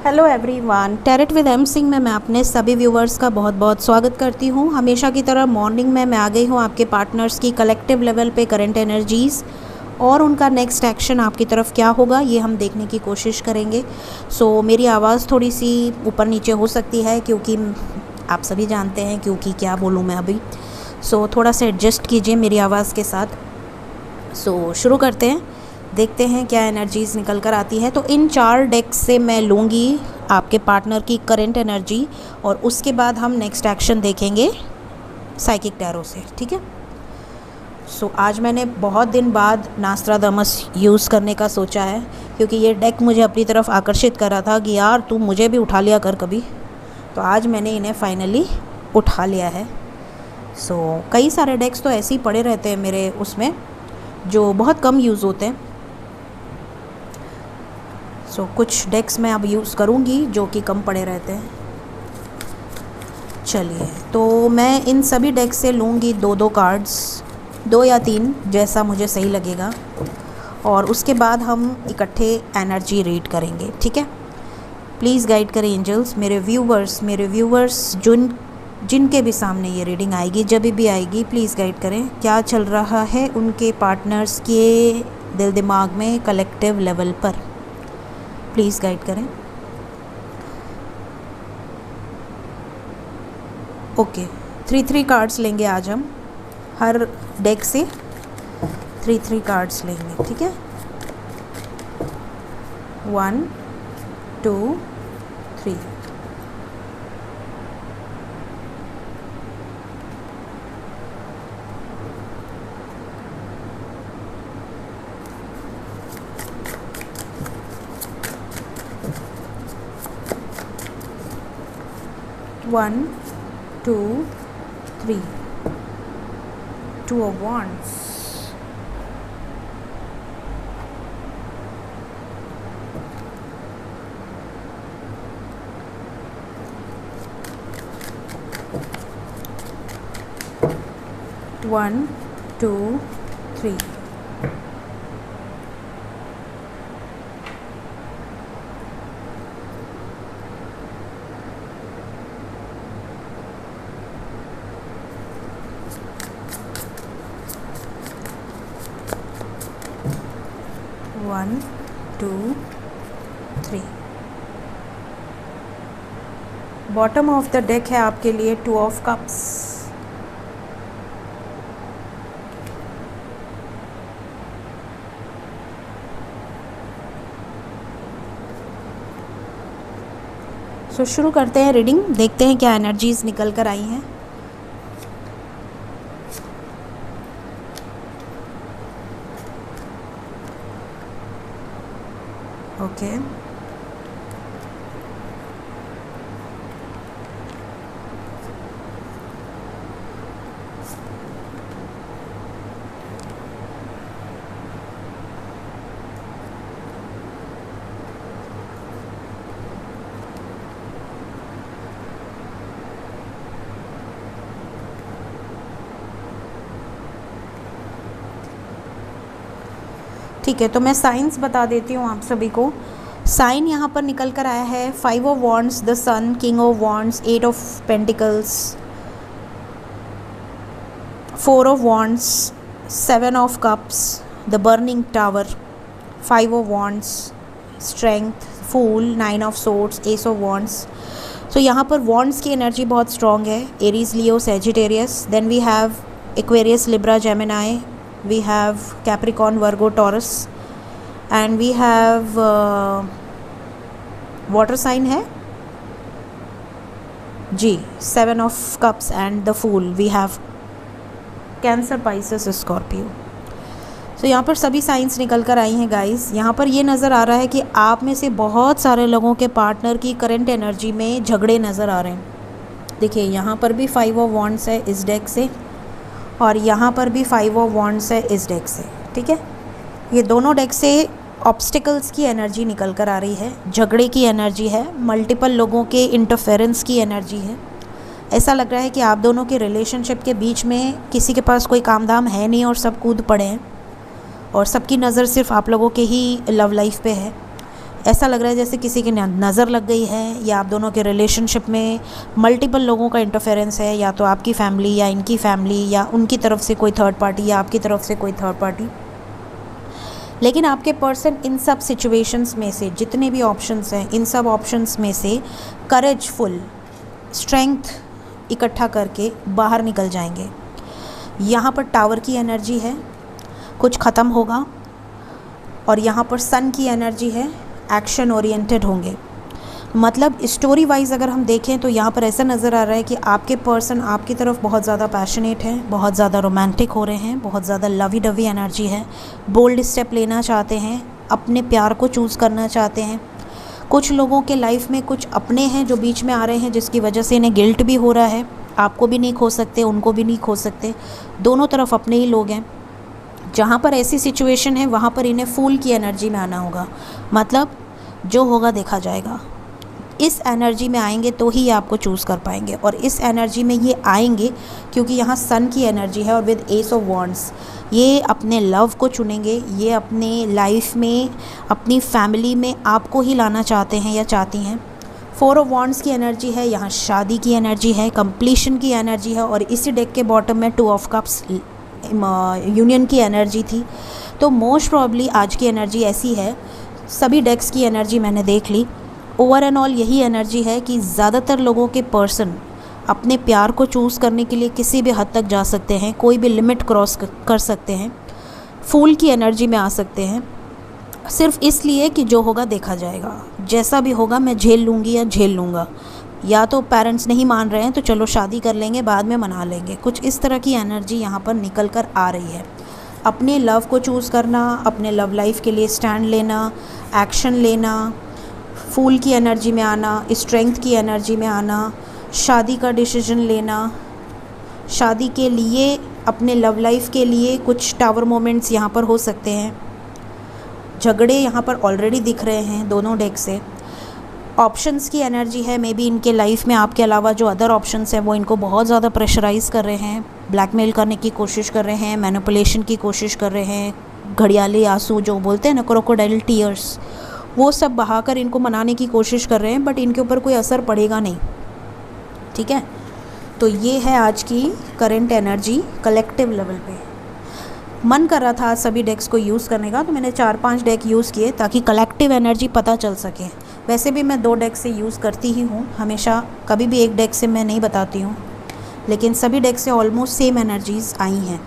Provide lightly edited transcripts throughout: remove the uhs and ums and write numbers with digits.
Hello everyone, tarot with M Singh में मैं अपने सभी व्यूवर्स का बहुत बहुत स्वागत करती हूँ। हमेशा की तरह मॉर्निंग में मैं आ गई हूँ आपके पार्टनर्स की कलेक्टिव लेवल पे करंट एनर्जीज़ और उनका नेक्स्ट एक्शन आपकी तरफ क्या होगा ये हम देखने की कोशिश करेंगे। सो मेरी आवाज़ थोड़ी सी ऊपर नीचे हो सकती है क्योंकि आप सभी जानते हैं क्योंकि क्या बोलूँ मैं अभी। सो थोड़ा सा एडजस्ट कीजिए मेरी आवाज़ के साथ। सो शुरू करते हैं, देखते हैं क्या एनर्जीज़ निकल कर आती है। तो इन 4 डेक्स से मैं लूँगी आपके पार्टनर की करंट एनर्जी और उसके बाद हम नेक्स्ट एक्शन देखेंगे साइकिक टैरो से, ठीक है। सो आज मैंने बहुत दिन बाद नास्ट्रादामस यूज़ करने का सोचा है क्योंकि ये डेक मुझे अपनी तरफ आकर्षित कर रहा था कि यार तू मुझे भी उठा लिया कर कभी। तो आज मैंने इन्हें फाइनली उठा लिया है। सो कई सारे डेक्स तो ऐसे ही पड़े रहते हैं मेरे उसमें जो बहुत कम यूज़ होते हैं। सो कुछ डेक्स मैं अब यूज़ करूँगी जो कि कम पड़े रहते हैं। चलिए, तो मैं इन सभी डेक्स से लूँगी 2-2 कार्ड्स, 2 या 3 जैसा मुझे सही लगेगा, और उसके बाद हम इकट्ठे एनर्जी रीड करेंगे, ठीक है। प्लीज़ गाइड करें एंजल्स मेरे व्यूवर्स जिनके भी सामने ये रीडिंग आएगी, जब भी आएगी, प्लीज़ गाइड करें क्या चल रहा है उनके पार्टनर्स के दिल दिमाग में कलेक्टिव लेवल पर। प्लीज़ गाइड करें। ओके, 3 कार्ड्स लेंगे आज हम, हर डेक से 3 कार्ड्स लेंगे, ठीक है। 1 2 3। One, 2, 3. 2 of Wands. One, 2, 3. One, 2, 3। Bottom of the deck है आपके लिए 2 ऑफ कप्स। सो शुरू करते हैं रीडिंग, देखते हैं क्या एनर्जीज निकल कर आई हैं। ओके, ठीक है, तो मैं साइंस बता देती हूँ आप सभी को। साइन यहाँ पर निकल कर आया है 5 of wands, the sun, king of wands, 8 of pentacles, 4 of wands, 7 of cups, the burning tower, 5 of wands, strength, fool, 9 of swords, ace of wands. तो यहाँ पर वॉन्ड्स की एनर्जी बहुत स्ट्रॉन्ग है, Aries, Leo, Sagittarius. Then we have Aquarius, Libra, Gemini, we have Capricorn, Virgo, Taurus, and we have water sign है जी, 7 of cups and the fool, we have Cancer, Pisces, Scorpio। तो यहाँ पर सभी science निकल कर आई हैं guys. यहाँ पर ये नज़र आ रहा है कि आप में से बहुत सारे लोगों के पार्टनर की करंट एनर्जी में झगड़े नज़र आ रहे हैं। देखिए यहाँ पर भी 5 ऑफ वॉन्ड्स है इस डेक से, और यहाँ पर भी 5 ऑफ वॉन्ड्स है इस डेक से, ठीक है। ये दोनों डेक से ऑब्स्टिकल्स की एनर्जी निकल कर आ रही है, झगड़े की एनर्जी है, मल्टीपल लोगों के इंटरफेरेंस की एनर्जी है। ऐसा लग रहा है कि आप दोनों के रिलेशनशिप के बीच में किसी के पास कोई काम धाम है नहीं और सब कूद पड़े हैं और सबकी नज़र सिर्फ आप लोगों के ही लव लाइफ पे है। ऐसा लग रहा है जैसे किसी की नज़र लग गई है, या आप दोनों के रिलेशनशिप में मल्टीपल लोगों का इंटरफेरेंस है, या तो आपकी फैमिली या इनकी फैमिली या उनकी तरफ से कोई थर्ड पार्टी या आपकी तरफ से कोई थर्ड पार्टी। लेकिन आपके पर्सन इन सब सिचुएशंस में से, जितने भी ऑप्शंस हैं, इन सब ऑप्शंस में से करेजफुल स्ट्रेंथ इकट्ठा करके बाहर निकल जाएंगे। यहाँ पर टावर की एनर्जी है, कुछ ख़त्म होगा, और यहाँ पर सन की एनर्जी है, एक्शन ओरिएंटेड होंगे। मतलब स्टोरी वाइज अगर हम देखें तो यहाँ पर ऐसा नज़र आ रहा है कि आपके पर्सन आपकी तरफ बहुत ज़्यादा पैशनेट है, बहुत ज़्यादा रोमांटिक हो रहे हैं, बहुत ज़्यादा लवी डवी एनर्जी है, बोल्ड स्टेप लेना चाहते हैं, अपने प्यार को चूज़ करना चाहते हैं। कुछ लोगों के लाइफ में कुछ अपने हैं जो बीच में आ रहे हैं, जिसकी वजह से इन्हें गिल्ट भी हो रहा है। आपको भी नहीं खो सकते, उनको भी नहीं खो सकते, दोनों तरफ अपने ही लोग हैं। जहाँ पर ऐसी सिचुएशन है वहाँ पर इन्हें फूल की एनर्जी में आना होगा। मतलब जो होगा देखा जाएगा। इस एनर्जी में आएंगे तो ही आपको चूज़ कर पाएंगे, और इस एनर्जी में ये आएंगे क्योंकि यहाँ सन की एनर्जी है और विद एस ऑफ वॉन्ड्स ये अपने लव को चुनेंगे। ये अपने लाइफ में, अपनी फैमिली में आपको ही लाना चाहते हैं या चाहती हैं। फोर ऑफ वॉन्ड्स की एनर्जी है, यहाँ शादी की एनर्जी है, कंप्लीशन की एनर्जी है, और इसी डेक के बॉटम में टू ऑफ कप्स यूनियन की एनर्जी थी। तो मोस्ट प्रॉब्ली आज की एनर्जी ऐसी है, सभी डेक्स की एनर्जी मैंने देख ली, ओवर एंड ऑल यही एनर्जी है कि ज़्यादातर लोगों के पर्सन अपने प्यार को चूज़ करने के लिए किसी भी हद तक जा सकते हैं, कोई भी लिमिट क्रॉस कर सकते हैं, फूल की एनर्जी में आ सकते हैं, सिर्फ इसलिए कि जो होगा देखा जाएगा, जैसा भी होगा मैं झेल लूँगी या झेल लूँगा, या तो पेरेंट्स नहीं मान रहे हैं तो चलो शादी कर लेंगे, बाद में मना लेंगे। कुछ इस तरह की एनर्जी यहाँ पर निकल कर आ रही है। अपने लव को चूज़ करना, अपने लव लाइफ के लिए स्टैंड लेना, एक्शन लेना, फूल की एनर्जी में आना, स्ट्रेंथ की एनर्जी में आना, शादी का डिसीजन लेना, शादी के लिए, अपने लव लाइफ के लिए कुछ टावर मोमेंट्स यहाँ पर हो सकते हैं। झगड़े यहाँ पर ऑलरेडी दिख रहे हैं दोनों डेक से। ऑप्शंस की एनर्जी है, मे बी इनके लाइफ में आपके अलावा जो अदर ऑप्शंस हैं वो इनको बहुत ज़्यादा प्रेशराइज़ कर रहे हैं, ब्लैकमेल करने की कोशिश कर रहे हैं, मैनिपुलेशन की कोशिश कर रहे हैं, घड़ियाली आंसू जो बोलते हैं ना, क्रोकोडाइल टीयर्स, वो सब बहाकर इनको मनाने की कोशिश कर रहे हैं, बट इनके ऊपर कोई असर पड़ेगा नहीं। ठीक है, तो ये है आज की करंट एनर्जी कलेक्टिव लेवल पे। मन कर रहा था आज सभी डेक्स को यूज़ करने का, तो मैंने 4-5 डेक यूज़ किए ताकि कलेक्टिव एनर्जी पता चल सके। वैसे भी मैं 2 डेक से यूज़ करती ही हूँ हमेशा, कभी भी एक डेक से मैं नहीं बताती हूँ, लेकिन सभी डेक से ऑलमोस्ट सेम एनर्जीज़ आई हैं।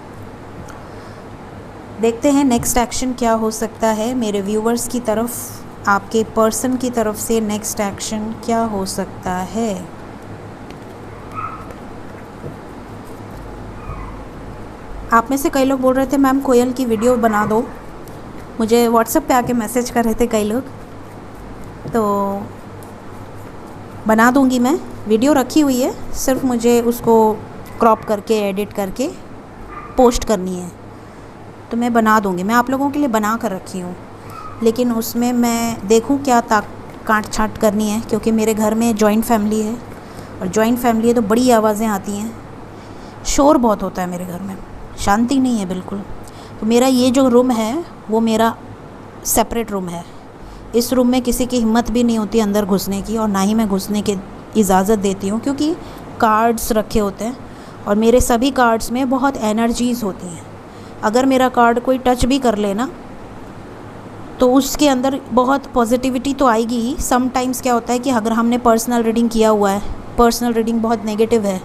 देखते हैं नेक्स्ट एक्शन क्या हो सकता है मेरे व्यूवर्स की तरफ, आपके पर्सन की तरफ से नेक्स्ट एक्शन क्या हो सकता है। आप में से कई लोग बोल रहे थे मैम कोयल की वीडियो बना दो, मुझे व्हाट्सएप पे आके मैसेज कर रहे थे कई लोग, तो बना दूंगी मैं। वीडियो रखी हुई है, सिर्फ मुझे उसको क्रॉप करके एडिट करके पोस्ट करनी है, तो मैं बना दूंगी। मैं आप लोगों के लिए बना कर रखी हूँ, लेकिन उसमें मैं देखूँ क्या काट छाट करनी है, क्योंकि मेरे घर में जॉइंट फैमिली है, और जॉइंट फैमिली है तो बड़ी आवाज़ें आती हैं, शोर बहुत होता है मेरे घर में, शांति नहीं है बिल्कुल। तो मेरा ये जो रूम है वो मेरा सेपरेट रूम है। इस रूम में किसी की हिम्मत भी नहीं होती अंदर घुसने की, और ना ही मैं घुसने की इजाज़त देती हूँ, क्योंकि कार्ड्स रखे होते हैं और मेरे सभी कार्ड्स में बहुत एनर्जीज़ होती हैं। अगर मेरा कार्ड कोई टच भी कर लेना तो उसके अंदर बहुत पॉजिटिविटी तो आएगी ही। समटाइम्स क्या होता है कि अगर हमने पर्सनल रीडिंग किया हुआ है, पर्सनल रीडिंग बहुत नेगेटिव है,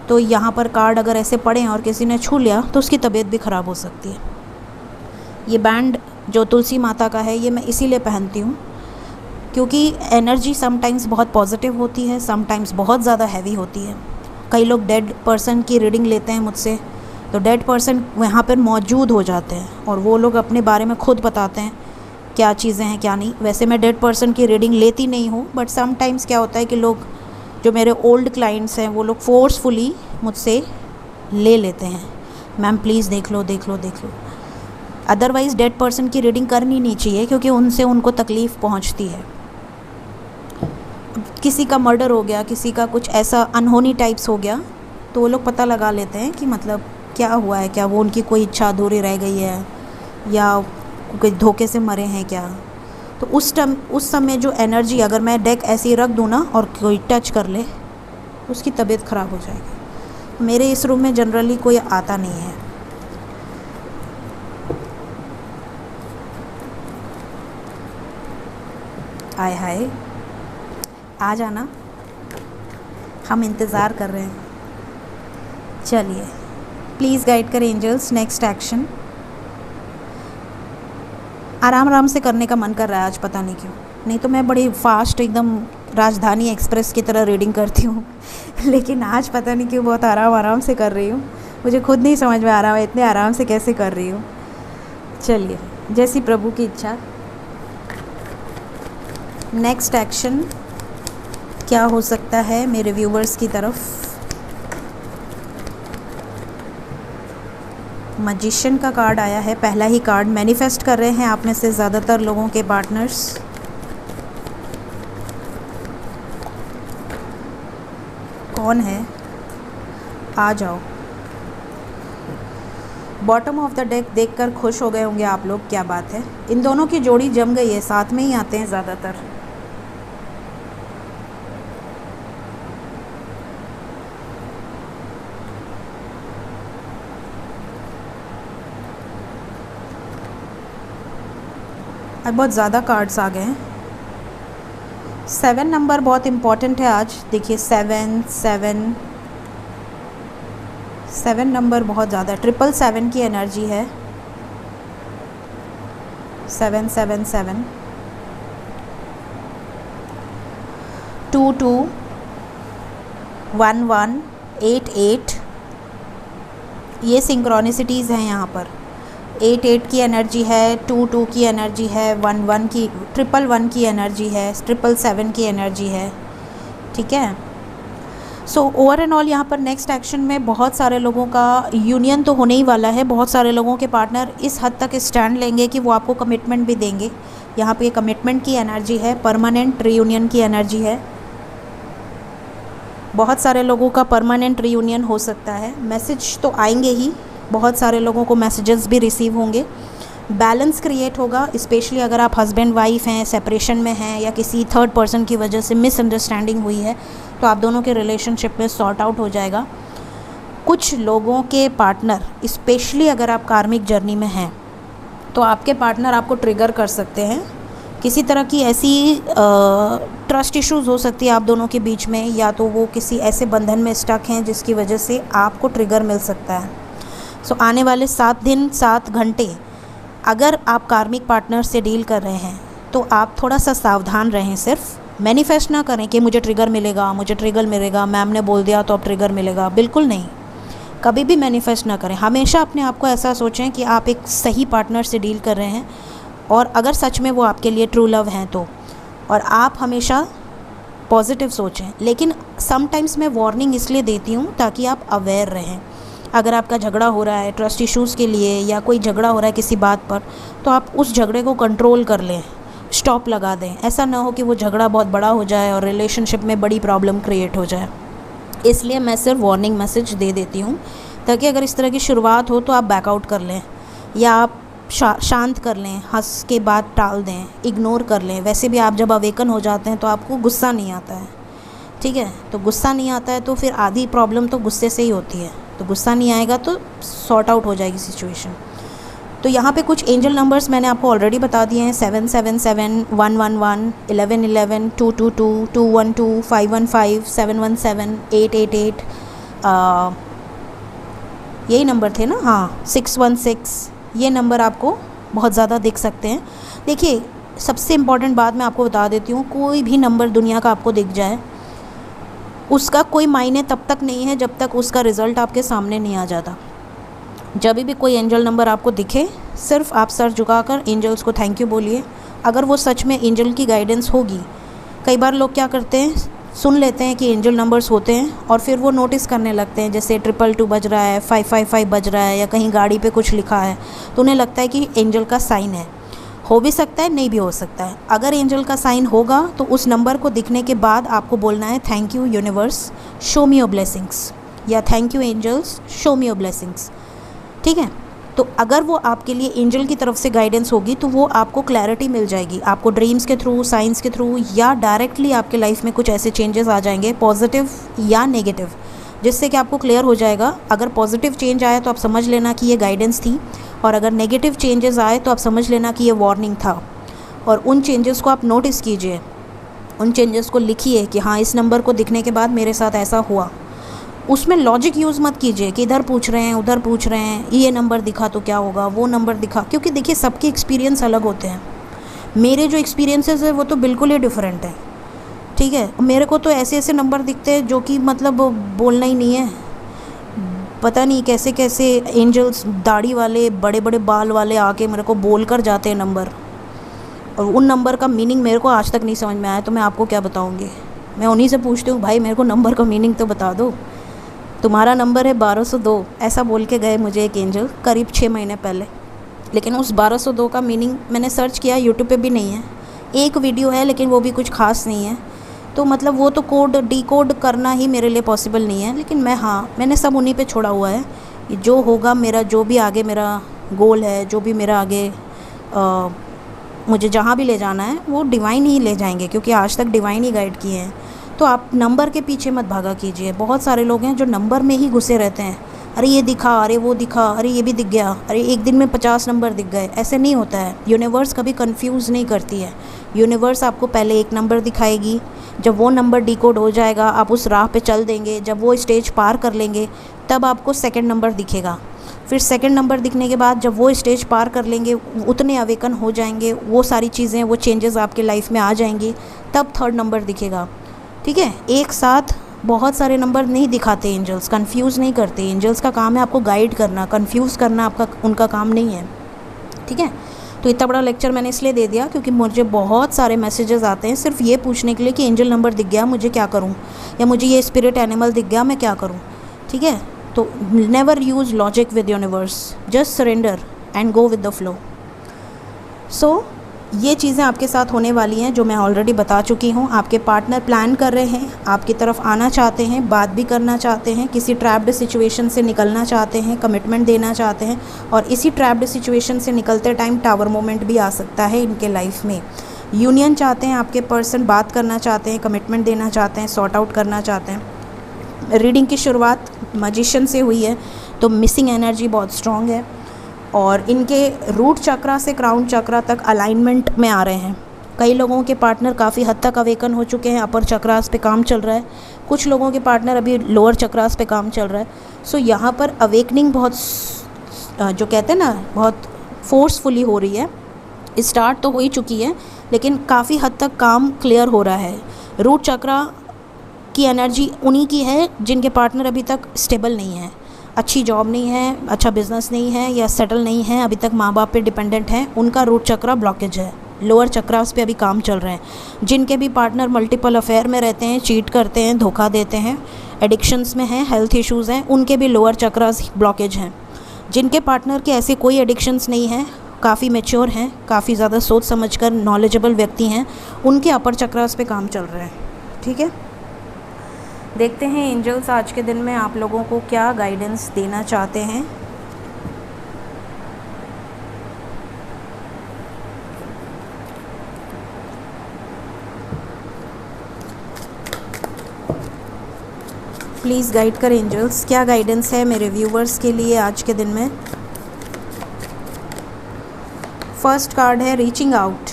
तो यहाँ पर कार्ड अगर ऐसे पड़े और किसी ने छू लिया तो उसकी तबीयत भी ख़राब हो सकती है। ये बैंड जो तुलसी माता का है ये मैं इसीलिए पहनती हूँ, क्योंकि एनर्जी समटाइम्स बहुत पॉजिटिव होती है, समटाइम्स बहुत ज़्यादा हैवी होती है। कई लोग डेड पर्सन की रीडिंग लेते हैं मुझसे, तो डेड पर्सन वहाँ पर मौजूद हो जाते हैं और वो लोग अपने बारे में खुद बताते हैं क्या चीज़ें हैं क्या नहीं। वैसे मैं डेड पर्सन की रीडिंग लेती नहीं हूँ, बट समटाइम्स क्या होता है कि लोग जो मेरे ओल्ड क्लाइंट्स हैं वो लोग फोर्सफुली मुझसे ले लेते हैं, मैम प्लीज़ देख लो देख लो देख लो। अदरवाइज़ डेड पर्सन की रीडिंग करनी नहीं चाहिए, क्योंकि उनसे उनको तकलीफ़ पहुंचती है। किसी का मर्डर हो गया, किसी का कुछ ऐसा अनहोनी टाइप्स हो गया, तो वो लोग पता लगा लेते हैं कि मतलब क्या हुआ है, क्या वो उनकी कोई इच्छा अधूरी रह गई है या कोई धोखे से मरे हैं क्या। तो उस समय जो एनर्जी, अगर मैं डेक ऐसे ही रख दूँ ना और कोई टच कर ले, उसकी तबीयत ख़राब हो जाएगी। मेरे इस रूम में जनरली कोई आता नहीं है। आय हाय, आ जाना, हम इंतज़ार कर रहे हैं। चलिए, प्लीज़ गाइड करें एंजल्स, नेक्स्ट एक्शन। आराम आराम से करने का मन कर रहा है आज, पता नहीं क्यों। नहीं तो मैं बड़ी फास्ट एकदम राजधानी एक्सप्रेस की तरह रीडिंग करती हूँ लेकिन आज पता नहीं क्यों बहुत आराम आराम से कर रही हूँ। मुझे खुद नहीं समझ में आ रहा है इतने आराम से कैसे कर रही हूँ। चलिए, जैसी प्रभु की इच्छा। नेक्स्ट एक्शन क्या हो सकता है मेरे व्यूवर्स की तरफ। मैजिशियन का कार्ड आया है, पहला ही कार्ड। मैनिफेस्ट कर रहे हैं आप में से ज़्यादातर लोगों के पार्टनर्स। कौन है, आ जाओ। बॉटम ऑफ द डेक देखकर खुश हो गए होंगे आप लोग, क्या बात है। इन दोनों की जोड़ी जम गई है, साथ में ही आते हैं ज़्यादातर। आज बहुत ज़्यादा कार्ड्स आ गए हैं। 7 नंबर बहुत इम्पॉर्टेंट है आज। देखिए 7 नंबर बहुत ज़्यादा, 777 की एनर्जी है। 777 22 11 88, ये सिंक्रोनिसिटीज़ हैं यहाँ पर। 88 की एनर्जी है, 22 की एनर्जी है, 11 की, 111 की एनर्जी है, 777 की एनर्जी है। ठीक है। सो ओवर एंड ऑल यहाँ पर नेक्स्ट एक्शन में बहुत सारे लोगों का यूनियन तो होने ही वाला है। बहुत सारे लोगों के पार्टनर इस हद तक स्टैंड लेंगे कि वो आपको कमिटमेंट भी देंगे। यहाँ पे कमिटमेंट की एनर्जी है, परमानेंट रीयूनियन की एनर्जी है। बहुत सारे लोगों का परमानेंट रीयूनियन हो सकता है। मैसेज तो आएंगे ही, बहुत सारे लोगों को मैसेजेस भी रिसीव होंगे। बैलेंस क्रिएट होगा, स्पेशली अगर आप हस्बैंड वाइफ हैं, सेपरेशन में हैं या किसी थर्ड पर्सन की वजह से मिसअंडरस्टैंडिंग हुई है, तो आप दोनों के रिलेशनशिप में सॉर्ट आउट हो जाएगा। कुछ लोगों के पार्टनर, स्पेशली अगर आप कार्मिक जर्नी में हैं, तो आपके पार्टनर आपको ट्रिगर कर सकते हैं। किसी तरह की ऐसी ट्रस्ट इश्यूज़ हो सकती है आप दोनों के बीच में, या तो वो किसी ऐसे बंधन में स्टक हैं जिसकी वजह से आपको ट्रिगर मिल सकता है। सो आने वाले 7 दिन 7 घंटे अगर आप कार्मिक पार्टनर से डील कर रहे हैं तो आप थोड़ा सा सावधान रहें। सिर्फ मैनिफेस्ट ना करें कि मुझे ट्रिगर मिलेगा, मुझे ट्रिगर मिलेगा, मैम ने बोल दिया तो अब ट्रिगर मिलेगा। बिल्कुल नहीं, कभी भी मैनिफेस्ट ना करें। हमेशा अपने आप को ऐसा सोचें कि आप एक सही पार्टनर से डील कर रहे हैं, और अगर सच में वो आपके लिए ट्रू लव हैं तो, और आप हमेशा पॉजिटिव सोचें। लेकिन समटाइम्स मैं वार्निंग इसलिए देती हूँ ताकि आप अवेयर रहें। अगर आपका झगड़ा हो रहा है ट्रस्ट इश्यूज़ के लिए, या कोई झगड़ा हो रहा है किसी बात पर, तो आप उस झगड़े को कंट्रोल कर लें, स्टॉप लगा दें। ऐसा ना हो कि वो झगड़ा बहुत बड़ा हो जाए और रिलेशनशिप में बड़ी प्रॉब्लम क्रिएट हो जाए। इसलिए मैं सिर्फ वार्निंग मैसेज दे देती हूँ, ताकि अगर इस तरह की शुरुआत हो तो आप बैकआउट कर लें, या आप शांत कर लें, हंस के बात टाल दें, इग्नोर कर लें। वैसे भी आप जब अवेकन हो जाते हैं तो आपको गुस्सा नहीं आता है, ठीक है। तो गुस्सा नहीं आता है तो फिर आधी प्रॉब्लम तो गुस्से से ही होती है। तो गुस्सा नहीं आएगा तो सॉर्ट आउट हो जाएगी सिचुएशन। तो यहाँ पे कुछ एंजल नंबर्स मैंने आपको ऑलरेडी बता दिए हैं। 777, 111, 1111, 222, 212, 515, 717, 888, यही नंबर थे ना, हाँ 616, ये नंबर आपको बहुत ज़्यादा दिख सकते हैं। देखिए, सबसे इम्पॉर्टेंट बात मैं आपको बता देती हूँ, कोई भी नंबर दुनिया का आपको दिख जाए, उसका कोई मायने तब तक नहीं है जब तक उसका रिज़ल्ट आपके सामने नहीं आ जाता। जब भी कोई एंजल नंबर आपको दिखे, सिर्फ आप सर झुकाकर एंजल्स को थैंक यू बोलिए, अगर वो सच में एंजल की गाइडेंस होगी। कई बार लोग क्या करते हैं, सुन लेते हैं कि एंजल नंबर्स होते हैं और फिर वो नोटिस करने लगते हैं, जैसे 222 बज रहा है, 555 बज रहा है, या कहीं गाड़ी पे कुछ लिखा है, तो उन्हें लगता है कि एंजल का साइन है। हो भी सकता है, नहीं भी हो सकता है। अगर एंजल का साइन होगा तो उस नंबर को दिखने के बाद आपको बोलना है thank you universe, show me your blessings, या thank you angels, show me your blessings. ठीक है। तो अगर वो आपके लिए एंजल की तरफ से गाइडेंस होगी तो वो आपको क्लैरिटी मिल जाएगी, आपको ड्रीम्स के थ्रू, साइंस के थ्रू, या डायरेक्टली आपके लाइफ में कुछ ऐसे चेंजेस आ जाएंगे पॉजिटिव या नेगेटिव, जिससे कि आपको क्लियर हो जाएगा। अगर पॉजिटिव चेंज आया तो आप समझ लेना कि ये गाइडेंस थी, और अगर नेगेटिव चेंजेस आए तो आप समझ लेना कि ये वार्निंग था। और उन चेंजेस को आप नोटिस कीजिए, उन चेंजेस को लिखिए कि हाँ, इस नंबर को दिखने के बाद मेरे साथ ऐसा हुआ। उसमें लॉजिक यूज़ मत कीजिए कि इधर पूछ रहे हैं, उधर पूछ रहे हैं, ये नंबर दिखा तो क्या होगा, वो नंबर दिखा, क्योंकि देखिए सबके एक्सपीरियंस अलग होते हैं। मेरे जो एक्सपीरियंसेस है वो तो बिल्कुल ही डिफरेंट है, ठीक है। मेरे को तो ऐसे ऐसे नंबर दिखते हैं जो कि मतलब बोलना ही नहीं है, पता नहीं कैसे कैसे एंजल्स दाढ़ी वाले, बड़े बड़े बाल वाले आके मेरे को बोल कर जाते हैं नंबर, और उन नंबर का मीनिंग मेरे को आज तक नहीं समझ में आया। तो मैं आपको क्या बताऊँगी, मैं उन्हीं से पूछती हूँ, भाई मेरे को नंबर का मीनिंग तो बता दो, तुम्हारा नंबर है 1202, ऐसा बोल के गए मुझे एक एंजल करीब 6 महीने पहले। लेकिन उस 1202 का मीनिंग मैंने सर्च किया, यूट्यूब पे भी नहीं है, एक वीडियो है लेकिन वो भी कुछ खास नहीं है। तो मतलब वो तो कोड डीकोड करना ही मेरे लिए पॉसिबल नहीं है। लेकिन मैंने सब उन्हीं पे छोड़ा हुआ है, जो होगा मेरा, जो भी आगे मेरा गोल है, जो भी मेरा आगे मुझे जहाँ भी ले जाना है वो डिवाइन ही ले जाएंगे, क्योंकि आज तक डिवाइन ही गाइड किए हैं। तो आप नंबर के पीछे मत भागा कीजिए। बहुत सारे लोग हैं जो नंबर में ही घुसे रहते हैं, अरे ये दिखा, अरे वो दिखा, अरे ये भी दिख गया, अरे एक दिन में 50 नंबर दिख गए। ऐसे नहीं होता है, यूनिवर्स कभी कंफ्यूज नहीं करती है। यूनिवर्स आपको पहले एक नंबर दिखाएगी, जब वो नंबर डिकोड हो जाएगा आप उस राह पे चल देंगे, जब वो स्टेज पार कर लेंगे तब आपको सेकंड नंबर दिखेगा। फिर सेकंड नंबर दिखने के बाद जब वो स्टेज पार कर लेंगे, उतने अवेकन हो जाएंगे, वो सारी चीज़ें, वो चेंजेस आपके लाइफ में आ जाएंगी, तब थर्ड नंबर दिखेगा, ठीक है। एक साथ बहुत सारे नंबर नहीं दिखाते एंजल्स, कंफ्यूज नहीं करते। एंजल्स का काम है आपको गाइड करना, कंफ्यूज करना आपका उनका काम नहीं है, ठीक है। तो इतना बड़ा लेक्चर मैंने इसलिए दे दिया क्योंकि मुझे बहुत सारे मैसेजेस आते हैं सिर्फ ये पूछने के लिए कि एंजल नंबर दिख गया मुझे क्या करूं, या मुझे ये स्पिरिट एनिमल दिख गया मैं क्या करूं, ठीक है। तो never use logic with universe, just surrender and go with the flow. So ये चीज़ें आपके साथ होने वाली हैं जो मैं ऑलरेडी बता चुकी हूँ। आपके पार्टनर प्लान कर रहे हैं, आपकी तरफ आना चाहते हैं, बात भी करना चाहते हैं, किसी ट्रैप्ड सिचुएशन से निकलना चाहते हैं, कमिटमेंट देना चाहते हैं, और इसी ट्रैप्ड सिचुएशन से निकलते टाइम टावर मोमेंट भी आ सकता है इनके लाइफ में। यूनियन चाहते हैं आपके पर्सन, बात करना चाहते हैं, कमिटमेंट देना चाहते हैं, सॉर्ट आउट करना चाहते हैं। रीडिंग की शुरुआत मैजिशियन से हुई है, तो मिसिंग एनर्जी बहुत स्ट्रॉन्ग है, और इनके रूट चक्रा से क्राउन चक्रा तक अलाइनमेंट में आ रहे हैं। कई लोगों के पार्टनर काफ़ी हद तक अवेकन हो चुके हैं, अपर चक्रास पे काम चल रहा है। कुछ लोगों के पार्टनर अभी लोअर चक्रास पे काम चल रहा है। सो यहाँ पर अवेकनिंग बहुत, जो कहते हैं ना, बहुत फोर्सफुली हो रही है। स्टार्ट तो हो ही चुकी है लेकिन काफ़ी हद तक काम क्लियर हो रहा है। रूट चक्रा की एनर्जी उन्हीं की है जिनके पार्टनर अभी तक स्टेबल नहीं है, अच्छी जॉब नहीं है, अच्छा बिजनेस नहीं है, या सेटल नहीं है, अभी तक माँ बाप पे डिपेंडेंट हैं, उनका रूट चक्रा ब्लॉकेज है। लोअर चक्रास पे अभी काम चल रहे हैं। जिनके भी पार्टनर मल्टीपल अफेयर में रहते हैं, चीट करते हैं, धोखा देते हैं, एडिक्शंस में हैं, हेल्थ इश्यूज़ हैं, उनके भी लोअर चक्रास ब्लॉकेज हैं। जिनके पार्टनर के ऐसे कोई एडिक्शंस नहीं हैं, काफ़ी मैच्योर हैं, काफ़ी ज़्यादा सोच समझकर नॉलेजेबल व्यक्ति हैं, उनके अपर चक्रास पे काम चल रहे हैं, ठीक है। देखते हैं एंजल्स आज के दिन में आप लोगों को क्या गाइडेंस देना चाहते हैं। प्लीज़ गाइड कर एंजल्स, क्या गाइडेंस है मेरे व्यूवर्स के लिए आज के दिन में। फर्स्ट कार्ड है रीचिंग आउट।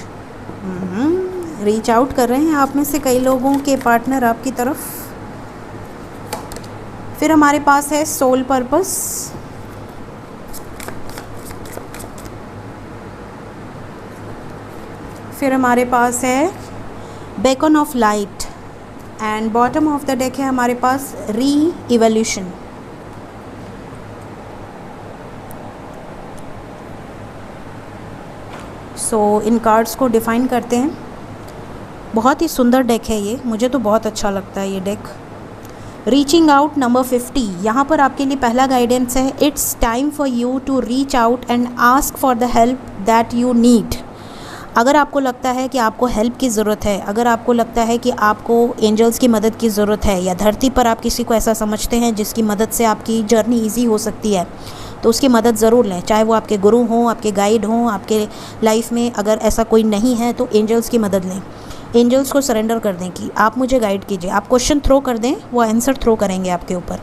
रीच आउट कर रहे हैं आप में से कई लोगों के पार्टनर आपकी तरफ। फिर हमारे पास है सोल पर्पस। फिर हमारे पास है beacon of light, and bottom of the deck है हमारे पास री इवोल्यूशन। सो इन कार्ड्स को डिफाइन करते हैं। बहुत ही सुंदर डेक है ये, मुझे तो बहुत अच्छा लगता है ये डेक। रीचिंग आउट नंबर 50, यहाँ पर आपके लिए पहला गाइडेंस है, it's time for you to reach out and ask for the help that you need. अगर आपको लगता है कि आपको हेल्प की ज़रूरत है, अगर आपको लगता है कि आपको एंजल्स की मदद की ज़रूरत है, या धरती पर आप किसी को ऐसा समझते हैं जिसकी मदद से आपकी जर्नी ईजी हो सकती है, तो उसकी मदद ज़रूर लें, चाहे वो आपके गुरु हों, आपके गाइड हों, आपके लाइफ में अगर ऐसा कोई नहीं है तो एंजल्स की मदद लें। एंजल्स को सरेंडर कर दें कि आप मुझे गाइड कीजिए। आप क्वेश्चन थ्रो कर दें, वो आंसर थ्रो करेंगे आपके ऊपर।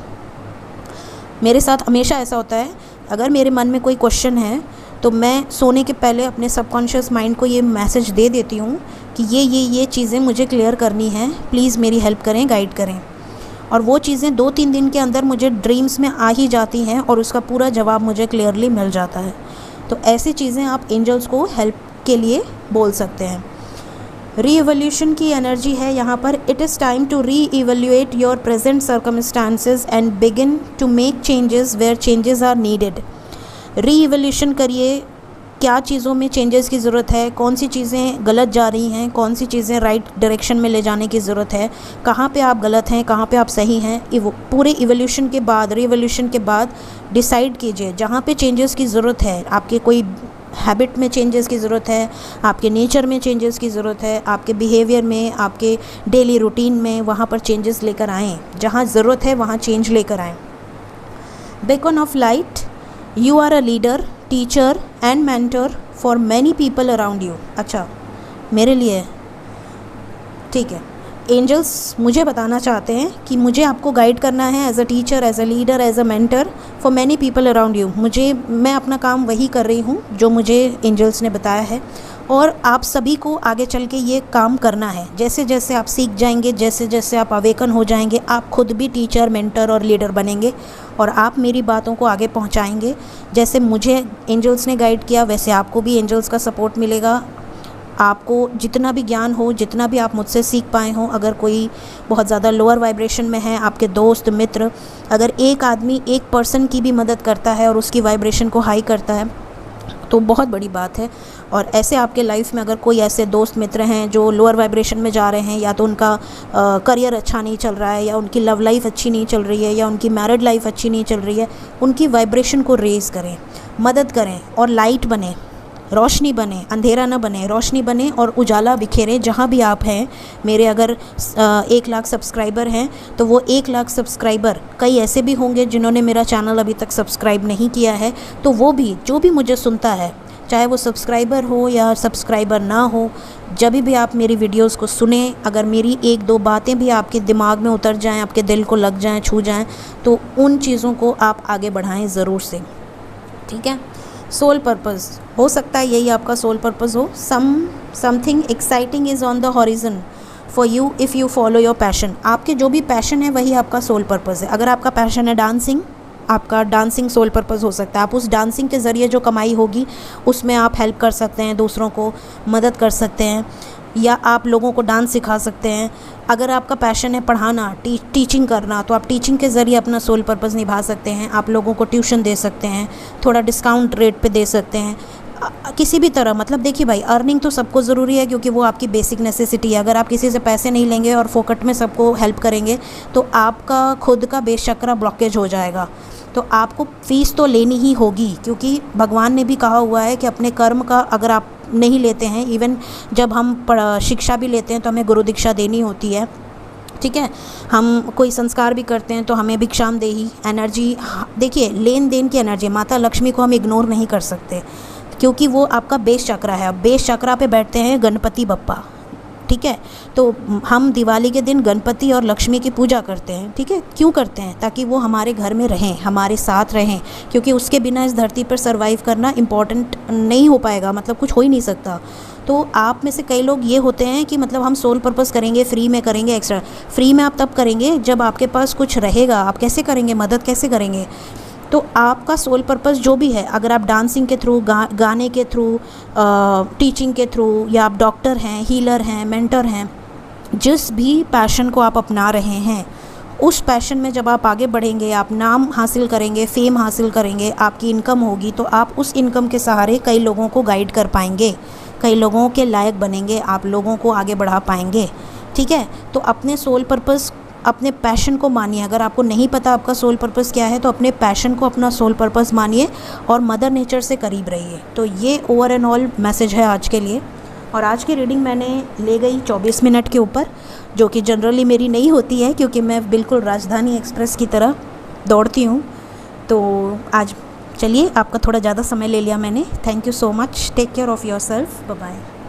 मेरे साथ हमेशा ऐसा होता है, अगर मेरे मन में कोई क्वेश्चन है तो मैं सोने के पहले अपने सबकॉन्शियस माइंड को ये मैसेज दे देती हूँ कि ये चीज़ें मुझे क्लियर करनी है, प्लीज़ मेरी हेल्प करें, गाइड करें। और वो चीज़ें 2-3 दिन के अंदर मुझे ड्रीम्स में आ ही जाती हैं और उसका पूरा जवाब मुझे क्लियरली मिल जाता है। तो ऐसी चीज़ें आप एंजल्स को हेल्प के लिए बोल सकते हैं। री-इवोल्यूशन की एनर्जी है यहाँ पर। It is time to re-evaluate your present circumstances and begin to make changes where changes are needed. Re-evaluation करिए, क्या चीज़ों में चेंजेस की ज़रूरत है, कौन सी चीज़ें गलत जा रही हैं, कौन सी चीज़ें राइट डायरेक्शन में ले जाने की ज़रूरत है, कहाँ पे आप गलत हैं, कहाँ पे आप सही हैं। पूरे इवोल्यूशन के बाद, री-इवोल्यूशन के बाद डिसाइड कीजिए जहाँ पे चेंजेस की ज़रूरत है। आपके कोई हैबिट में चेंजेस की ज़रूरत है, आपके नेचर में चेंजेस की ज़रूरत है, आपके बिहेवियर में, आपके डेली रूटीन में, वहाँ पर चेंजेस लेकर आएँ। जहाँ ज़रूरत है वहाँ चेंज लेकर आएँ। Beacon of light, you are a leader, teacher and mentor for many people around you. अच्छा, मेरे लिए ठीक है। एंजल्स मुझे बताना चाहते हैं कि मुझे आपको गाइड करना है as a teacher, as a leader, as a mentor for many people around you. मैं अपना काम वही कर रही हूँ जो मुझे एंजल्स ने बताया है, और आप सभी को आगे चल के ये काम करना है। जैसे जैसे आप सीख जाएंगे, जैसे जैसे आप अवेकन हो जाएंगे, आप खुद भी टीचर, मेंटर और लीडर बनेंगे और आप मेरी बातों को आगे पहुंचाएंगे। जैसे मुझे एंजल्स ने गाइड किया वैसे आपको भी एंजल्स का सपोर्ट मिलेगा। आपको जितना भी ज्ञान हो, जितना भी आप मुझसे सीख पाए हों, अगर कोई बहुत ज़्यादा लोअर वाइब्रेशन में है, आपके दोस्त मित्र, अगर एक आदमी एक पर्सन की भी मदद करता है और उसकी वाइब्रेशन को हाई करता है तो बहुत बड़ी बात है। और ऐसे आपके लाइफ में अगर कोई ऐसे दोस्त मित्र हैं जो लोअर वाइब्रेशन में जा रहे हैं, या तो उनका करियर अच्छा नहीं चल रहा है, या उनकी लव लाइफ अच्छी नहीं चल रही है, या उनकी मैरिड लाइफ अच्छी नहीं चल रही है, उनकी वाइब्रेशन को रेज़ करें, मदद करें और लाइट बने, रोशनी बने, अंधेरा न बने, रोशनी बने और उजाला बिखेरे जहाँ भी आप हैं। मेरे अगर 1 लाख सब्सक्राइबर हैं तो वो 1 लाख सब्सक्राइबर कई ऐसे भी होंगे जिन्होंने मेरा चैनल अभी तक सब्सक्राइब नहीं किया है, तो वो भी, जो भी मुझे सुनता है, चाहे वो सब्सक्राइबर हो या सब्सक्राइबर ना हो, जब भी आप मेरी वीडियोस को सुने, अगर मेरी 1-2 बातें भी आपके दिमाग में उतर जाएं, आपके दिल को लग जाएं, छू जाएं, तो उन चीज़ों को आप आगे बढ़ाएं ज़रूर से। ठीक है। सोल पर्पस, हो सकता है यही आपका सोल पर्पस हो। Something exciting is on the horizon for you if you follow your passion. आपके जो भी पैशन है वही आपका सोल पर्पस है। अगर आपका पैशन है डांसिंग, आपका डांसिंग सोल पर्पस हो सकता है। आप उस डांसिंग के ज़रिए जो कमाई होगी उसमें आप हेल्प कर सकते हैं, दूसरों को मदद कर सकते हैं, या आप लोगों को डांस सिखा सकते हैं। अगर आपका पैशन है पढ़ाना, टीचिंग करना, तो आप टीचिंग के ज़रिए अपना सोल पर्पस निभा सकते हैं। आप लोगों को ट्यूशन दे सकते हैं, थोड़ा डिस्काउंट रेट पे दे सकते हैं, किसी भी तरह। मतलब देखिए भाई, अर्निंग तो सबको ज़रूरी है क्योंकि वो आपकी बेसिक नेसेसिटी है। अगर आप किसी से पैसे नहीं लेंगे और फोकट में सबको हेल्प करेंगे तो आपका खुद का बेस चक्र ब्लॉकेज हो जाएगा। तो आपको फ़ीस तो लेनी ही होगी, क्योंकि भगवान ने भी कहा हुआ है कि अपने कर्म का अगर आप नहीं लेते हैं, इवन जब हम शिक्षा भी लेते हैं तो हमें गुरु दीक्षा देनी होती है। ठीक है, हम कोई संस्कार भी करते हैं तो हमें भिक्षाम देही एनर्जी, देखिए लेन देन की एनर्जी, माता लक्ष्मी को हम इग्नोर नहीं कर सकते क्योंकि वो आपका बेस चक्र है। बेस चक्र पे बैठते हैं गणपति बप्पा। ठीक है, तो हम दिवाली के दिन गणपति और लक्ष्मी की पूजा करते हैं। ठीक है, क्यों करते हैं? ताकि वो हमारे घर में रहें, हमारे साथ रहें, क्योंकि उसके बिना इस धरती पर सर्वाइव करना इम्पॉर्टेंट नहीं हो पाएगा, मतलब कुछ हो ही नहीं सकता। तो आप में से कई लोग ये होते हैं कि मतलब हम सोल पर्पस करेंगे, फ्री में करेंगे, एक्स्ट्रा। फ्री में आप तब करेंगे जब आपके पास कुछ रहेगा। आप कैसे करेंगे, मदद कैसे करेंगे? तो आपका सोल पर्पस जो भी है, अगर आप डांसिंग के थ्रू, गाने के थ्रू, टीचिंग के थ्रू, या आप डॉक्टर हैं, हीलर हैं, मेंटर हैं, जिस भी पैशन को आप अपना रहे हैं, उस पैशन में जब आप आगे बढ़ेंगे, आप नाम हासिल करेंगे, फेम हासिल करेंगे, आपकी इनकम होगी, तो आप उस इनकम के सहारे कई लोगों को गाइड कर पाएंगे, कई लोगों के लायक बनेंगे, आप लोगों को आगे बढ़ा पाएंगे। ठीक है, तो अपने सोल पर्पस, अपने पैशन को मानिए। अगर आपको नहीं पता आपका सोल पर्पस क्या है तो अपने पैशन को अपना सोल पर्पस मानिए और मदर नेचर से करीब रहिए। तो ये ओवर एंड ऑल मैसेज है आज के लिए। और आज की रीडिंग मैंने ले गई 24 मिनट के ऊपर, जो कि जनरली मेरी नहीं होती है क्योंकि मैं बिल्कुल राजधानी एक्सप्रेस की तरह दौड़ती हूँ। तो आज चलिए, आपका थोड़ा ज़्यादा समय ले लिया मैंने। Thank you so much. Take care of yourself. Bye bye.